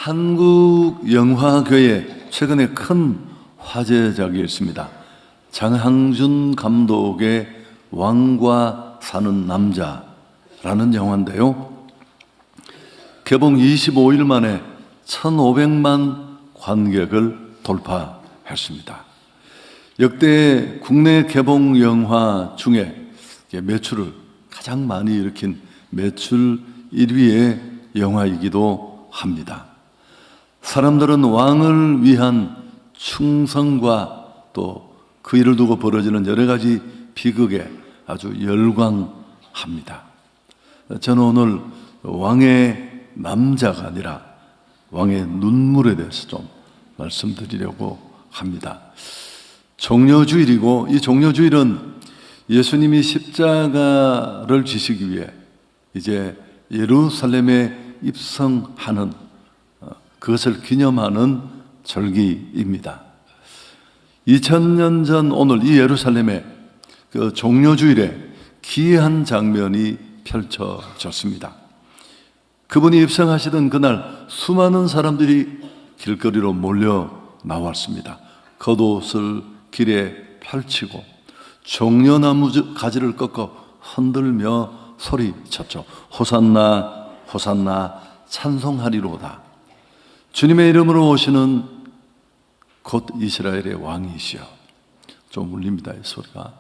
한국 영화계에 최근에 큰 화제작이 있습니다. 장항준 감독의 왕과 사는 남자라는 영화인데요. 개봉 25일 만에 1,500만 관객을 돌파했습니다. 역대 국내 개봉 영화 중에 매출을 가장 많이 일으킨 매출 1위의 영화이기도 합니다. 사람들은 왕을 위한 충성과 또 그 일을 두고 벌어지는 여러 가지 비극에 아주 열광합니다. 저는 오늘 왕의 남자가 아니라 왕의 눈물에 대해서 좀 말씀드리려고 합니다. 종려주일이고, 이 종려주일은 예수님이 십자가를 지시기 위해 이제 예루살렘에 입성하는 그것을 기념하는 절기입니다. 2000년 전 오늘 이 예루살렘에 그 종려주일에 기이한 장면이 펼쳐졌습니다. 그분이 입성하시던 그날 수많은 사람들이 길거리로 몰려 나왔습니다. 겉옷을 길에 펼치고 종려나무 가지를 꺾어 흔들며 소리쳤죠. 호산나 호산나 찬송하리로다. 주님의 이름으로 오시는 곧 이스라엘의 왕이시여. 좀 울립니다, 이 소리가.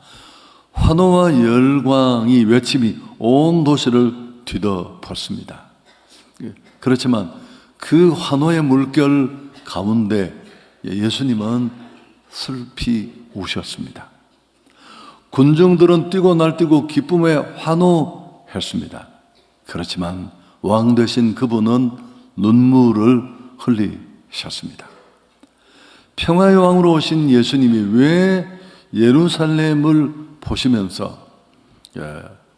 환호와 열광이 외침이 온 도시를 뒤덮었습니다. 그렇지만 그 환호의 물결 가운데 예수님은 슬피 우셨습니다. 군중들은 뛰고 날뛰고 기쁨에 환호했습니다. 그렇지만 왕 되신 그분은 눈물을 흘리셨습니다. 평화의 왕으로 오신 예수님이 왜 예루살렘을 보시면서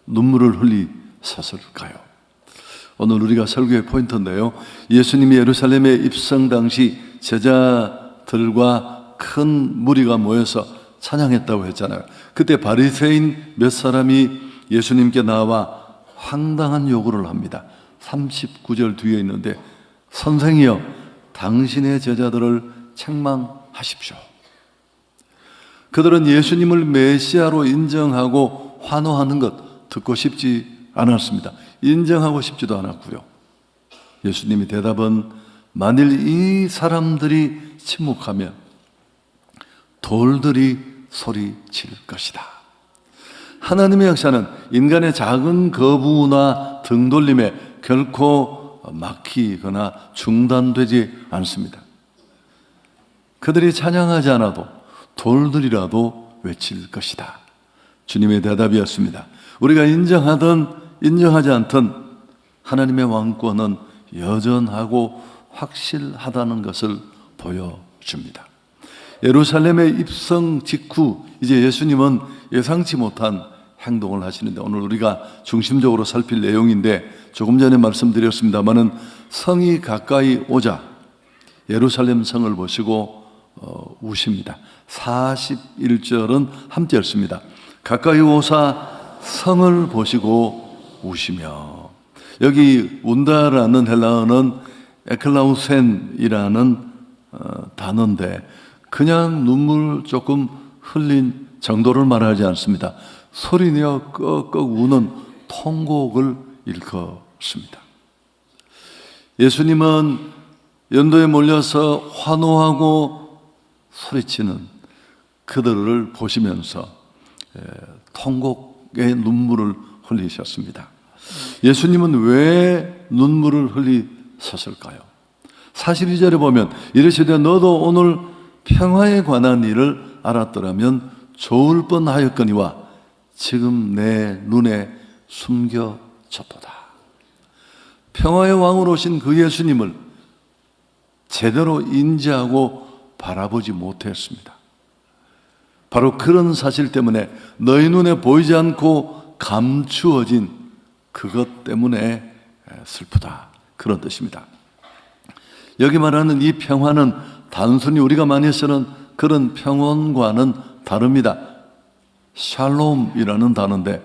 눈물을 흘리셨을까요? 오늘 우리가 설교의 포인트인데요. 예수님이 예루살렘에 입성 당시 제자들과 큰 무리가 모여서 찬양했다고 했잖아요. 그때 바리새인 몇 사람이 예수님께 나와 황당한 요구를 합니다. 39절 뒤에 있는데, 선생이여 당신의 제자들을 책망하십시오. 그들은 예수님을 메시아로 인정하고 환호하는 것 듣고 싶지 않았습니다. 인정하고 싶지도 않았고요. 예수님이 대답은 만일 이 사람들이 침묵하면 돌들이 소리칠 것이다. 하나님의 역사는 인간의 작은 거부나 등돌림에 결코 막히거나 중단되지 않습니다. 그들이 찬양하지 않아도 돌들이라도 외칠 것이다. 주님의 대답이었습니다. 우리가 인정하든 인정하지 않든 하나님의 왕권은 여전하고 확실하다는 것을 보여줍니다. 예루살렘에 입성 직후 이제 예수님은 예상치 못한 행동을 하시는데, 오늘 우리가 중심적으로 살필 내용인데, 조금 전에 말씀드렸습니다마는 성이 가까이 오자 예루살렘 성을 보시고 우십니다. 41절은 함께 읽습니다. 가까이 오사 성을 보시고 우시며. 여기 운다라는 헬라어는 에클라우센이라는 단어인데 그냥 눈물 조금 흘린 정도를 말하지 않습니다. 소리내어 꺽꺽 우는 통곡을 일컫습니다. 예수님은 연도에 몰려서 환호하고 소리치는 그들을 보시면서 통곡의 눈물을 흘리셨습니다. 예수님은 왜 눈물을 흘리셨을까요? 42절에 보면 이르시되 너도 오늘 평화에 관한 일을 알았더라면 좋을 뻔하였거니와 지금 내 눈에 숨겨졌도다. 평화의 왕으로 오신 그 예수님을 제대로 인지하고 바라보지 못했습니다. 바로 그런 사실 때문에 너희 눈에 보이지 않고 감추어진 그것 때문에 슬프다, 그런 뜻입니다. 여기 말하는 이 평화는 단순히 우리가 많이 쓰는 그런 평온과는 다릅니다. 샬롬이라는 단어인데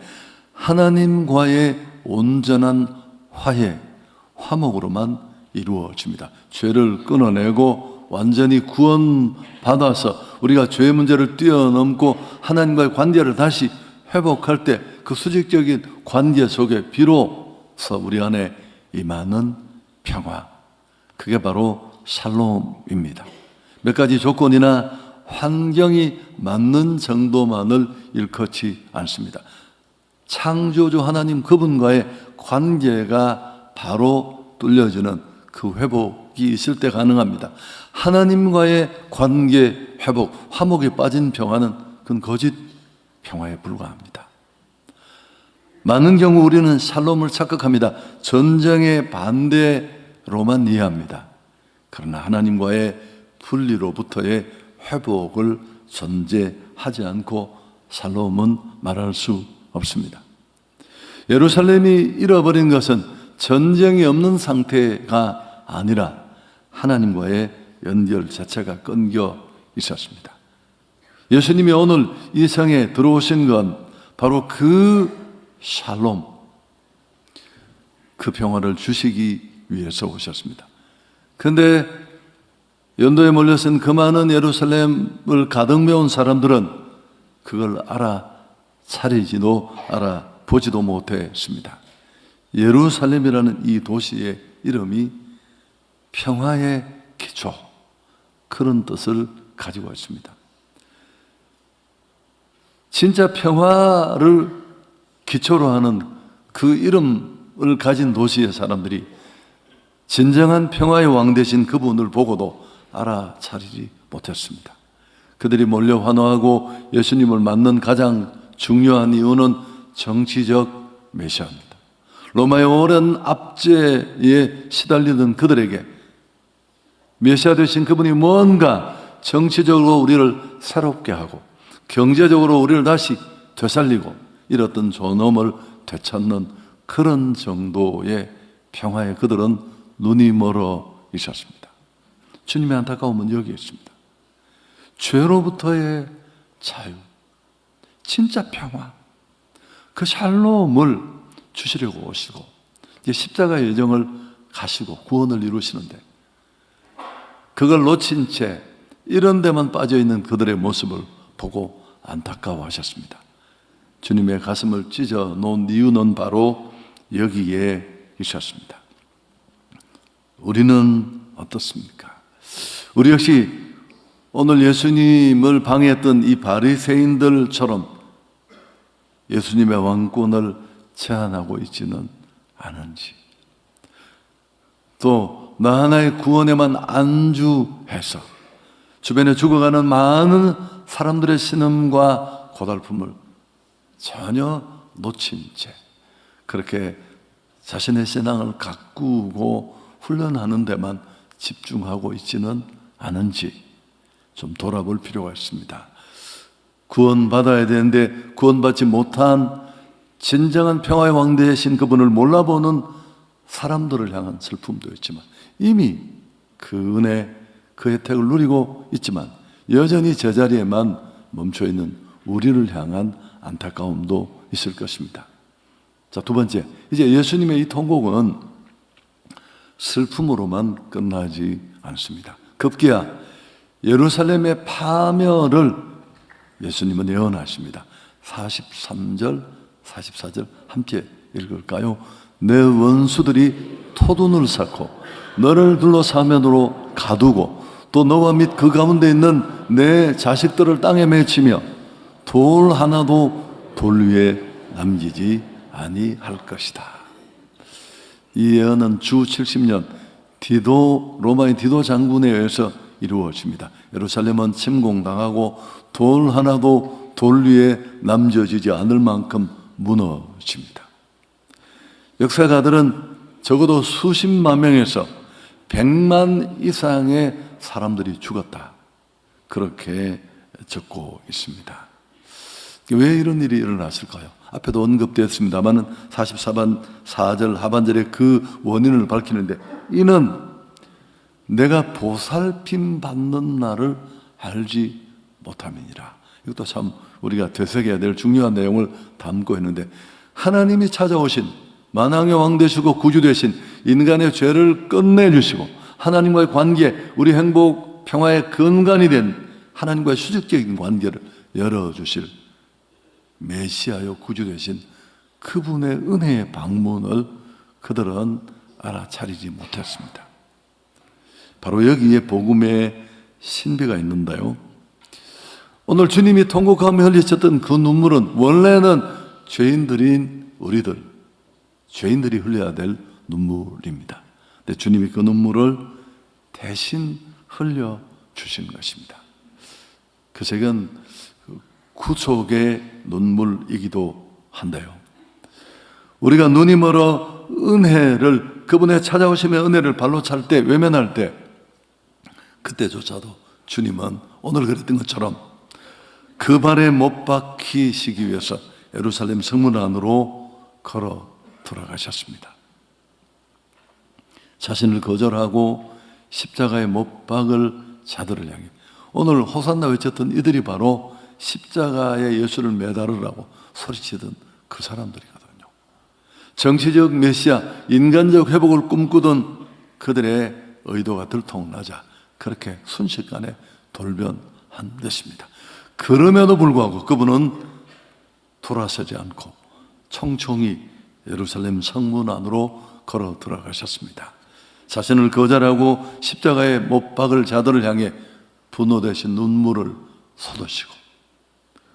하나님과의 온전한 화해, 화목으로만 이루어집니다. 죄를 끊어내고 완전히 구원받아서 우리가 죄의 문제를 뛰어넘고 하나님과의 관계를 다시 회복할 때 그 수직적인 관계 속에 비로소 우리 안에 임하는 평화, 그게 바로 샬롬입니다. 몇 가지 조건이나 환경이 맞는 정도만을 일컫지 않습니다. 창조주 하나님 그분과의 관계가 바로 뚫려지는 그 회복이 있을 때 가능합니다. 하나님과의 관계 회복, 화목에 빠진 평화는 그건 거짓 평화에 불과합니다. 많은 경우 우리는 샬롬을 착각합니다. 전쟁의 반대로만 이해합니다. 그러나 하나님과의 분리로부터의 회복을 전제하지 않고 샬롬은 말할 수 없습니다. 예루살렘이 잃어버린 것은 전쟁이 없는 상태가 아니라 하나님과의 연결 자체가 끊겨 있었습니다. 예수님이 오늘 이 성에 들어오신 건 바로 그 샬롬, 그 평화를 주시기 위해서 오셨습니다. 그런데 연도에 몰려선 그 많은 예루살렘을 가득 메운 사람들은 그걸 알아차리지도 알아보지도 못했습니다. 예루살렘이라는 이 도시의 이름이 평화의 기초, 그런 뜻을 가지고 있습니다. 진짜 평화를 기초로 하는 그 이름을 가진 도시의 사람들이 진정한 평화의 왕 되신 그분을 보고도 알아차리지 못했습니다. 그들이 몰려 환호하고 예수님을 맞는 가장 중요한 이유는 정치적 메시아입니다. 로마의 오랜 압제에 시달리던 그들에게 메시아 되신 그분이 뭔가 정치적으로 우리를 새롭게 하고 경제적으로 우리를 다시 되살리고 잃었던 존엄을 되찾는 그런 정도의 평화에 그들은 눈이 멀어 있었습니다. 주님의 안타까움은 여기에 있습니다. 죄로부터의 자유, 진짜 평화, 그 샬롬을 주시려고 오시고 이제 십자가의 여정을 가시고 구원을 이루시는데 그걸 놓친 채 이런 데만 빠져있는 그들의 모습을 보고 안타까워하셨습니다. 주님의 가슴을 찢어 놓은 이유는 바로 여기에 있었습니다. 우리는 어떻습니까? 우리 역시 오늘 예수님을 방해했던 이 바리새인들처럼 예수님의 왕권을 제한하고 있지는 않은지, 또 나 하나의 구원에만 안주해서 주변에 죽어가는 많은 사람들의 신음과 고달픔을 전혀 놓친 채 그렇게 자신의 신앙을 가꾸고 훈련하는 데만 집중하고 있지는 않은지 좀 돌아볼 필요가 있습니다. 구원받아야 되는데 구원받지 못한 진정한 평화의 왕 되신 그분을 몰라보는 사람들을 향한 슬픔도 있지만 이미 그 은혜, 그 혜택을 누리고 있지만 여전히 제자리에만 멈춰있는 우리를 향한 안타까움도 있을 것입니다. 자, 두 번째, 이제 예수님의 이 통곡은 슬픔으로만 끝나지 않습니다. 급기야 예루살렘의 파멸을 예수님은 예언하십니다. 43절, 44절 함께 읽을까요? 내 원수들이 토둔을 쌓고 너를 둘러사면으로 가두고 또 너와 및 그 가운데 있는 내 자식들을 땅에 맺히며 돌 하나도 돌 위에 남기지 아니할 것이다. 이 예언은 주 70년 로마의 디도 장군에 의해서 이루어집니다. 예루살렘은 침공당하고 돌 하나도 돌 위에 남겨지지 않을 만큼 무너집니다. 역사가들은 적어도 수십만 명에서 100만 이상의 사람들이 죽었다, 그렇게 적고 있습니다. 왜 이런 일이 일어났을까요? 앞에도 언급되었습니다만 44번 4절 하반절에 그 원인을 밝히는데 이는 내가 보살핌 받는 날을 알지 못함이니라. 이것도 참 우리가 되새겨야 될 중요한 내용을 담고 있는데 하나님이 찾아오신 만왕의 왕 되시고 구주 되신 인간의 죄를 끝내주시고 하나님과의 관계, 우리 행복, 평화의 근간이 된 하나님과의 수직적인 관계를 열어주실 메시아요 구주 되신 그분의 은혜의 방문을 그들은 알아차리지 못했습니다. 바로 여기에 복음의 신비가 있는데요. 오늘 주님이 통곡하며 흘리셨던 그 눈물은 원래는 죄인들인 우리들, 죄인들이 흘려야 될 눈물입니다. 근데 주님이 그 눈물을 대신 흘려주신 것입니다. 그래서 이건 구속의 눈물이기도 한데요. 우리가 눈이 멀어 은혜를, 그분의 찾아오심의 은혜를 발로 찰 때, 외면할 때, 그때조차도 주님은 오늘 그랬던 것처럼 그 발에 못 박히시기 위해서 예루살렘 성문 안으로 걸어 들어가셨습니다. 자신을 거절하고 십자가에 못 박을 자들을 향해, 오늘 호산나 외쳤던 이들이 바로 십자가에 예수를 매달으라고 소리치던 그 사람들이거든요. 정치적 메시아, 인간적 회복을 꿈꾸던 그들의 의도가 들통나자 그렇게 순식간에 돌변한 것입니다. 그럼에도 불구하고 그분은 돌아서지 않고 총총히 예루살렘 성문 안으로 걸어 들어가셨습니다. 자신을 거절하고 십자가에 못 박을 자들을 향해 분노 대신 눈물을 쏟으시고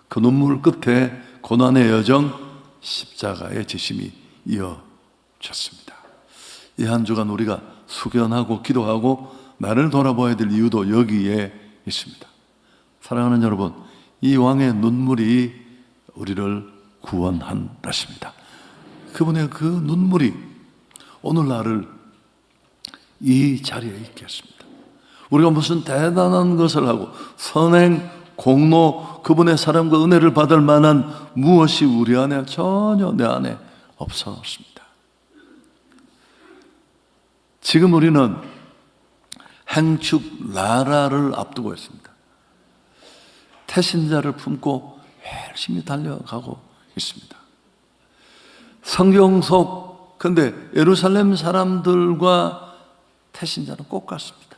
그 눈물 끝에 고난의 여정, 십자가의 지심이 이어졌습니다. 이 한 주간 우리가 숙연하고 기도하고 나를 돌아봐야 될 이유도 여기에 있습니다. 사랑하는 여러분, 이 왕의 눈물이 우리를 구원한 것입니다. 그분의 그 눈물이 오늘 나를 이 자리에 있게 했습니다. 우리가 무슨 대단한 것을 하고 선행, 공로, 그분의 사랑과 은혜를 받을 만한 무엇이 우리 안에 전혀 내 안에 없었습니다. 지금 우리는 행축 나라를 앞두고 있습니다. 태신자를 품고 열심히 달려가고 있습니다. 성경 속, 근데 예루살렘 사람들과 태신자는 꼭 같습니다.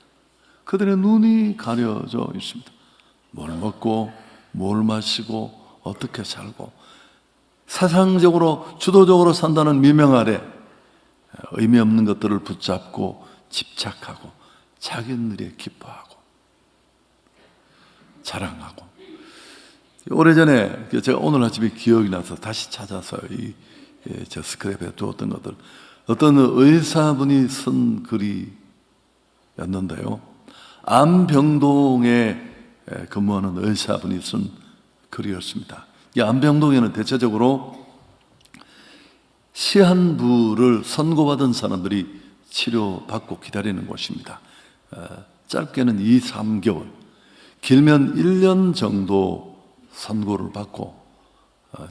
그들의 눈이 가려져 있습니다. 뭘 먹고, 뭘 마시고, 어떻게 살고, 세상적으로, 주도적으로 산다는 미명 아래 의미 없는 것들을 붙잡고 집착하고 자기들이 기뻐하고 자랑하고. 오래전에 제가 오늘 아침에 기억이 나서 다시 찾아서 저 스크랩에 두었던 것들, 어떤 의사분이 쓴 글이었는데요. 안병동에 근무하는 의사분이 쓴 글이었습니다. 이 안병동에는 대체적으로 시한부를 선고받은 사람들이 치료받고 기다리는 곳입니다. 짧게는 2, 3개월, 길면 1년 정도 선고를 받고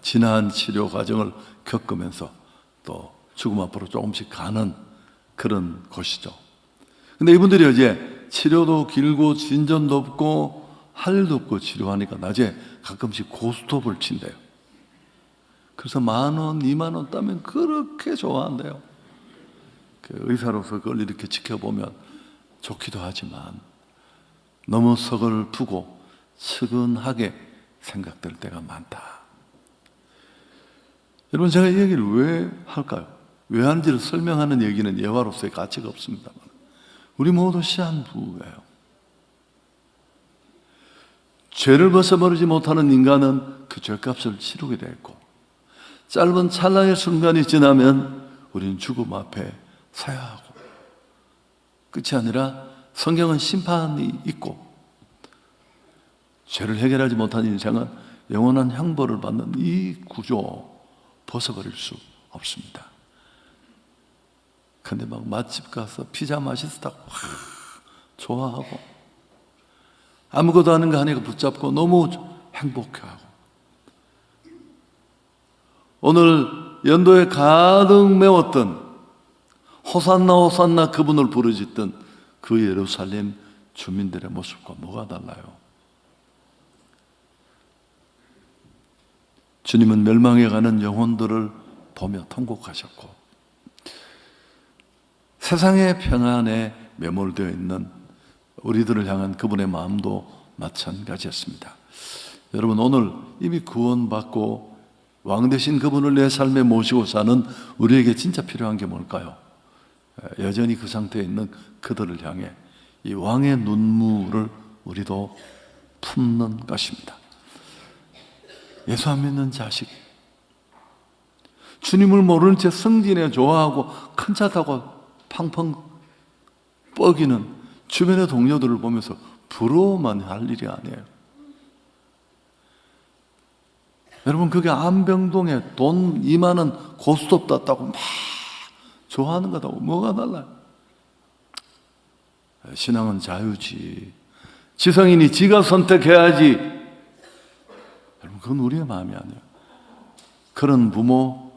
지난 치료 과정을 겪으면서 또 죽음 앞으로 조금씩 가는 그런 곳이죠. 근데 이분들이 이제 치료도 길고 진전도 없고 할 일도 없고 치료하니까 낮에 가끔씩 고스톱을 친대요. 그래서 10,000원, 20,000원 따면 그렇게 좋아한대요. 그 의사로서 그걸 이렇게 지켜보면 좋기도 하지만 너무 서글프고 측은하게 생각될 때가 많다. 여러분, 제가 이 얘기를 왜 할까요? 왜 하는지를 설명하는 얘기는 예화로서의 가치가 없습니다만 우리 모두 시한부예요. 죄를 벗어버리지 못하는 인간은 그 죄값을 치르게 되고 짧은 찰나의 순간이 지나면 우리는 죽음 앞에 서야 하고, 끝이 아니라 성경은 심판이 있고 죄를 해결하지 못한 인생은 영원한 형벌을 받는 이 구조 벗어버릴 수 없습니다. 근데 막 맛집 가서 피자 맛있다고 좋아하고 아무것도 아닌 거 하니까 붙잡고 너무 행복해하고, 오늘 연도에 가득 메웠던 호산나 호산나 그분을 부르짖던 그 예루살렘 주민들의 모습과 뭐가 달라요? 주님은 멸망해 가는 영혼들을 보며 통곡하셨고 세상의 평안에 매몰되어 있는 우리들을 향한 그분의 마음도 마찬가지였습니다. 여러분, 오늘 이미 구원받고 왕 되신 그분을 내 삶에 모시고 사는 우리에게 진짜 필요한 게 뭘까요? 여전히 그 상태에 있는 그들을 향해 이 왕의 눈물을 우리도 품는 것입니다. 예수 안 믿는 자식, 주님을 모르는 채 승진에 좋아하고 큰 차 타고 팡팡 뻐기는 주변의 동료들을 보면서 부러워만 할 일이 아니에요. 여러분, 그게 안병동에 돈 2만원 고스톱 땄다고 막 좋아하는 거다고 뭐가 달라요? 신앙은 자유지. 지성인이 지가 선택해야지. 여러분, 그건 우리의 마음이 아니에요. 그런 부모,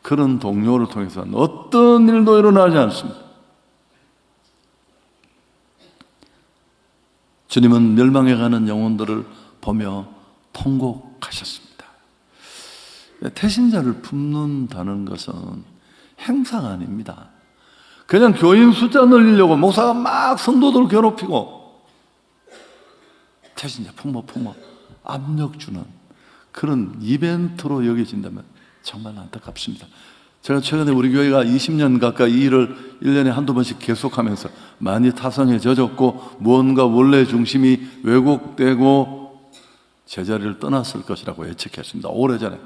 그런 동료를 통해서는 어떤 일도 일어나지 않습니다. 주님은 멸망해가는 영혼들을 보며 통곡하셨습니다. 태신자를 품는다는 것은 행사가 아닙니다. 그냥 교인 숫자 늘리려고 목사가 막 성도들을 괴롭히고 태신자 품어 압력 주는 그런 이벤트로 여겨진다면 정말 안타깝습니다. 제가 최근에 우리 교회가 20년 가까이 이 일을 1년에 한두 번씩 계속하면서 많이 타성해져졌고 무언가 원래 중심이 왜곡되고 제자리를 떠났을 것이라고 예측했습니다. 오래전에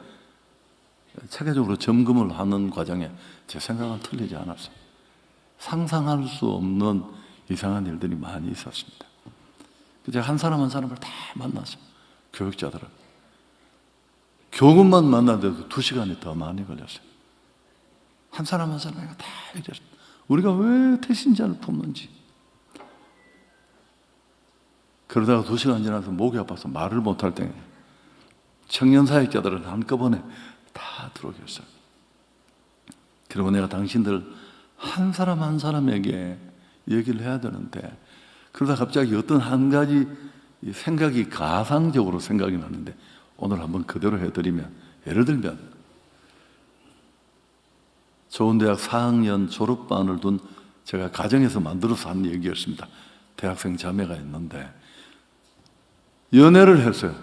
체계적으로 점검을 하는 과정에 제 생각은 틀리지 않았어요. 상상할 수 없는 이상한 일들이 많이 있었습니다. 제가 한 사람 한 사람을 다 만났어요. 교육자들을. 교군만 만나는데도 2시간이 더 많이 걸렸어요. 한 사람 한 사람이 다 이랬어요. 우리가 왜 태신자를 품는지. 그러다가 2시간 지나서 목이 아파서 말을 못할 때 청년 사역자들은 한꺼번에 다 들어오겠어요. 그리고 내가 당신들 한 사람 한 사람에게 얘기를 해야 되는데, 그러다 갑자기 어떤 한 가지 생각이 가상적으로 생각이 나는데 오늘 한번 그대로 해드리면, 예를 들면 좋은 대학 4학년 졸업반을 둔 제가 가정에서 만들어서 한 얘기였습니다. 대학생 자매가 있는데 연애를 했어요.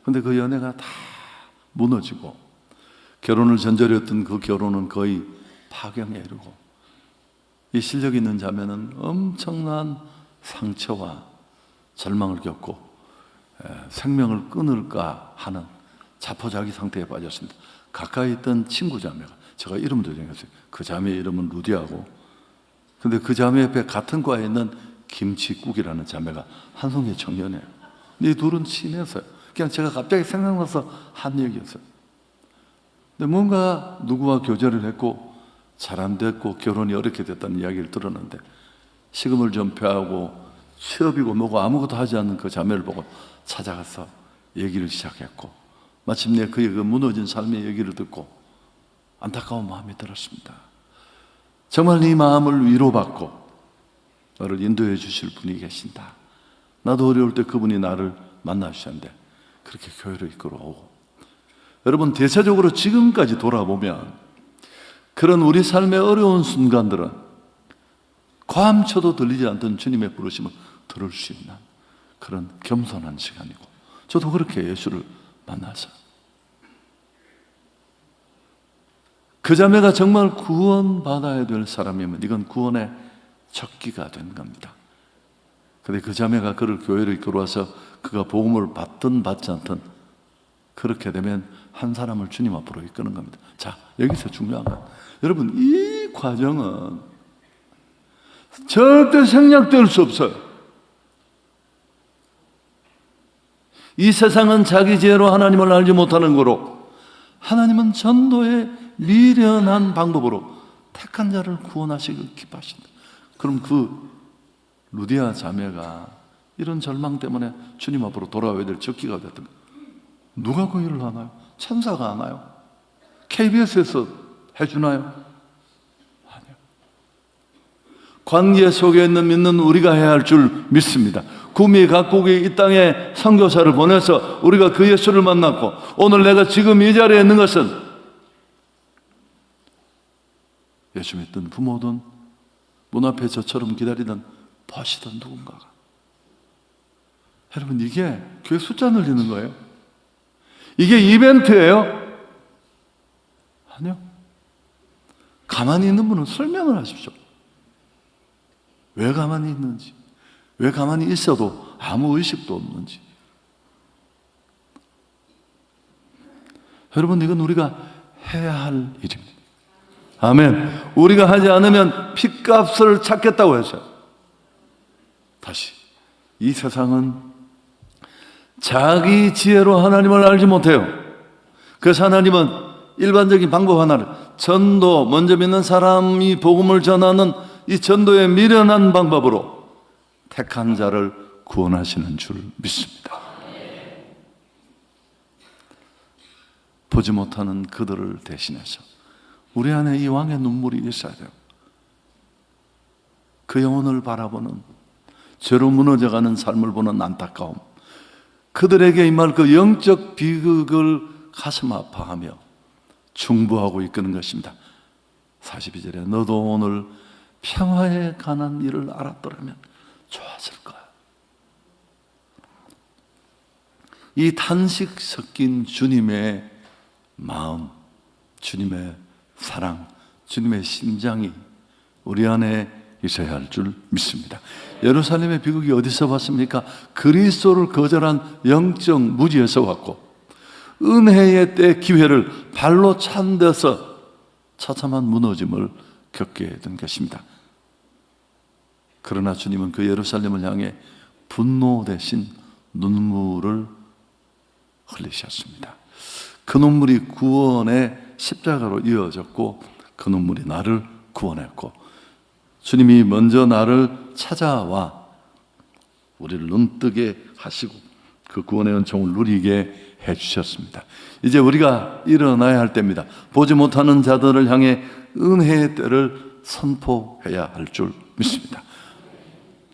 근데 그 연애가 다 무너지고 결혼을 전제했던 그 결혼은 거의 파경에 이르고, 이 실력 있는 자매는 엄청난 상처와 절망을 겪고 생명을 끊을까 하는 자포자기 상태에 빠졌습니다. 가까이 있던 친구 자매가, 제가 이름도 정했어요. 그 자매의 이름은 루디하고, 근데 그 자매 옆에 같은 과에 있는 김치국이라는 자매가 한송의 청년이에요. 이 둘은 친했어요. 그냥 제가 갑자기 생각나서 한 얘기였어요. 근데 뭔가 누구와 교제를 했고 잘 안 됐고 결혼이 어렵게 됐다는 이야기를 들었는데, 식음을 전폐하고 취업이고 뭐고 아무것도 하지 않는 그 자매를 보고 찾아가서 얘기를 시작했고, 마침내 그의 그 무너진 삶의 얘기를 듣고 안타까운 마음이 들었습니다. 정말 네 마음을 위로받고 너를 인도해 주실 분이 계신다. 나도 어려울 때 그분이 나를 만나주셨는데 그렇게 교회로 이끌어오고. 여러분, 대체적으로 지금까지 돌아보면 그런 우리 삶의 어려운 순간들은 과함쳐도 들리지 않던 주님의 부르심을 들을 수 있는 그런 겸손한 시간이고, 저도 그렇게 예수를 만나서 그 자매가 정말 구원받아야 될 사람이면 이건 구원의 적기가 된 겁니다. 그런데 그 자매가 그를 교회로 이끌어와서 그가 복음을 받든 받지 않든 그렇게 되면 한 사람을 주님 앞으로 이끄는 겁니다. 자, 여기서 중요한 건, 여러분, 이 과정은 절대 생략될 수 없어요. 이 세상은 자기 지혜로 하나님을 알지 못하는 거로, 하나님은 전도의 미련한 방법으로 택한 자를 구원하시길 기뻐하신다. 그럼 그 루디아 자매가 이런 절망 때문에 주님 앞으로 돌아와야 될 적기가 됐던 거예요. 누가 그 일을 하나요? 천사가 하나요? KBS에서 해주나요? 아니요. 관계 속에 있는 믿는 우리가 해야 할 줄 믿습니다. 구미 각국이 이 땅에 선교사를 보내서 우리가 그 예수를 만났고, 오늘 내가 지금 이 자리에 있는 것은 예수 믿든 부모든 문 앞에 저처럼 기다리던 보시던 누군가가. 여러분, 이게 교회 숫자 늘리는 거예요? 이게 이벤트예요? 아니요. 가만히 있는 분은 설명을 하십시오. 왜 가만히 있는지, 왜 가만히 있어도 아무 의식도 없는지. 여러분, 이건 우리가 해야 할 일입니다. 아멘. 우리가 하지 않으면 핏값을 찾겠다고 했어요. 다시, 이 세상은 자기 지혜로 하나님을 알지 못해요. 그래서 하나님은 일반적인 방법 하나를, 전도, 먼저 믿는 사람이 복음을 전하는 이 전도의 미련한 방법으로 택한 자를 구원하시는 줄 믿습니다. 보지 못하는 그들을 대신해서 우리 안에 이 왕의 눈물이 있어야 돼요. 그 영혼을 바라보는, 죄로 무너져가는 삶을 보는 안타까움, 그들에게 임할 그 영적 비극을 가슴 아파하며 중보하고 이끄는 것입니다. 42절에 너도 오늘 평화에 관한 일을 알았더라면 좋았을 거야. 이 탄식 섞인 주님의 마음, 주님의 사랑, 주님의 심장이 우리 안에 있어야 할 줄 믿습니다. 예루살렘의 비극이 어디서 왔습니까? 그리스도를 거절한 영적 무지에서 왔고, 은혜의 때 기회를 발로 찬 데서 처참한 무너짐을 겪게 된 것입니다. 그러나 주님은 그 예루살렘을 향해 분노 대신 눈물을 흘리셨습니다. 그 눈물이 구원의 십자가로 이어졌고, 그 눈물이 나를 구원했고, 주님이 먼저 나를 찾아와 우리를 눈뜨게 하시고 그 구원의 은총을 누리게 해주셨습니다. 이제 우리가 일어나야 할 때입니다. 보지 못하는 자들을 향해 은혜의 때를 선포해야 할 줄 믿습니다.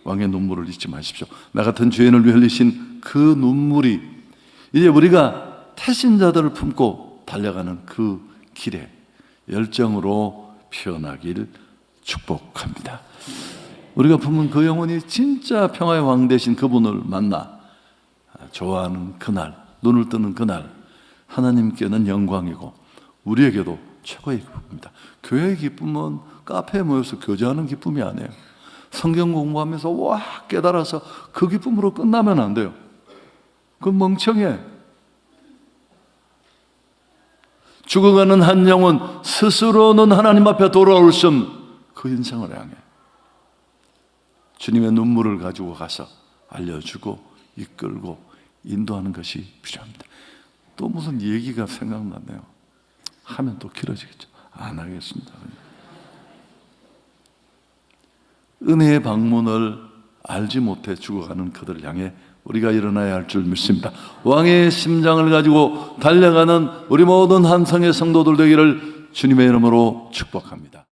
왕의 눈물을 잊지 마십시오. 나 같은 죄인을 위해 흘리신 그 눈물이 이제 우리가 태신자들을 품고 달려가는 그 길에 열정으로 피어나길 축복합니다. 우리가 품은 그 영혼이 진짜 평화의 왕 되신 그분을 만나 좋아하는 그날, 눈을 뜨는 그날, 하나님께는 영광이고 우리에게도 최고의 기쁨입니다. 교회의 기쁨은 카페에 모여서 교제하는 기쁨이 아니에요. 성경 공부하면서 와 깨달아서 그 기쁨으로 끝나면 안 돼요. 그건 멍청해. 죽어가는 한 영혼 스스로는 하나님 앞에 돌아올 수 없는 그 인생을 향해 주님의 눈물을 가지고 가서 알려주고 이끌고 인도하는 것이 필요합니다. 또 무슨 얘기가 생각나네요. 하면 또 길어지겠죠. 안 하겠습니다. 은혜의 방문을 알지 못해 죽어가는 그들을 향해 우리가 일어나야 할 줄 믿습니다. 왕의 심장을 가지고 달려가는 우리 모든 한성의 성도들 되기를 주님의 이름으로 축복합니다.